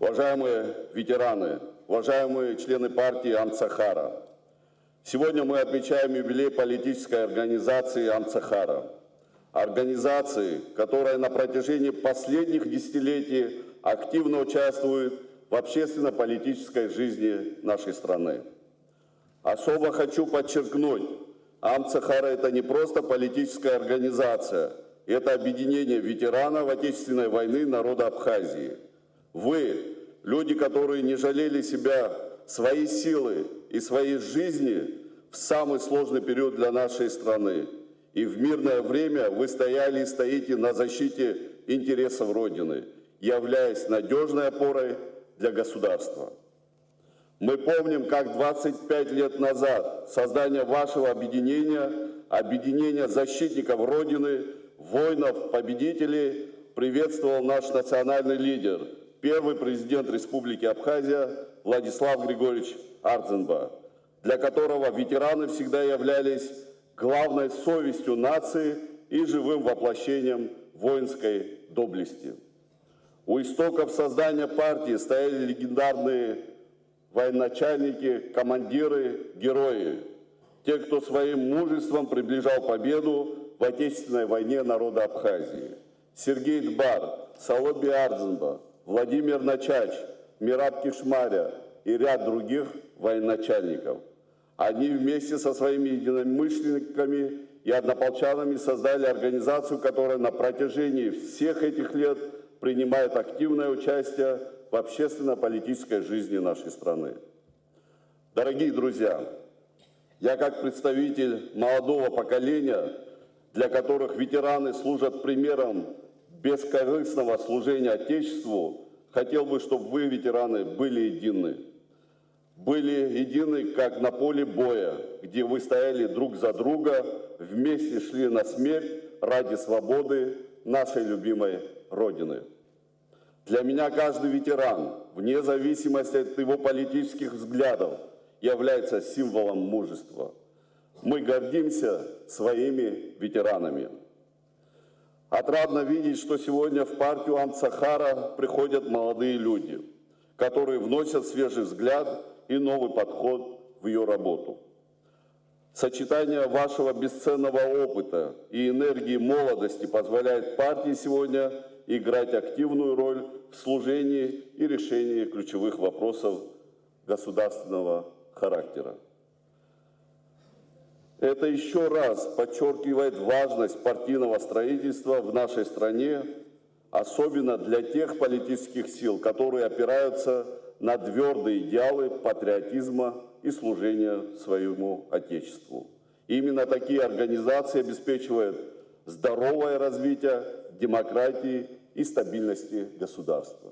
уважаемые ветераны, уважаемые члены партии Амцахара. Сегодня мы отмечаем юбилей политической организации Амцахара. Организации, которая на протяжении последних десятилетий активно участвует в общественно-политической жизни нашей страны. Особо хочу подчеркнуть, Амцахара – это не просто политическая организация, это объединение ветеранов Отечественной войны народа Абхазии. Вы, люди, которые не жалели себя, свои силы и своей жизни в самый сложный период для нашей страны. И в мирное время вы стояли и стоите на защите интересов Родины, являясь надежной опорой для государства. Мы помним, как 25 лет назад создание вашего объединения, объединения защитников Родины, воинов, победителей, приветствовал наш национальный лидер, первый президент Республики Абхазия Владислав Григорьевич Ардзинба, для которого ветераны всегда являлись главной совестью нации и живым воплощением воинской доблести. У истоков создания партии стояли легендарные военачальники, командиры, герои, те, кто своим мужеством приближал победу в Отечественной войне народа Абхазии. Сергей Дбар, Солоби Ардзинба, Владимир Начач, Мираб Кишмаря и ряд других военачальников. Они вместе со своими единомышленниками и однополчанами создали организацию, которая на протяжении всех этих лет принимает активное участие в общественно-политической жизни нашей страны. Дорогие друзья, я как представитель молодого поколения, для которых ветераны служат примером бескорыстного служения Отечеству, хотел бы, чтобы вы, ветераны, были едины. Были едины, как на поле боя, где вы стояли друг за друга, вместе шли на смерть ради свободы нашей любимой Родины. Для меня каждый ветеран, вне зависимости от его политических взглядов, является символом мужества. Мы гордимся своими ветеранами. Отрадно видеть, что сегодня в партию Амцахара приходят молодые люди, которые вносят свежий взгляд и новый подход в ее работу. Сочетание вашего бесценного опыта и энергии молодости позволяет партии сегодня играть активную роль в служении и решении ключевых вопросов государственного характера. Это еще раз подчеркивает важность партийного строительства в нашей стране, особенно для тех политических сил, которые опираются на твердые идеалы патриотизма и служения своему Отечеству. Именно такие организации обеспечивают здоровое развитие демократии и стабильности государства.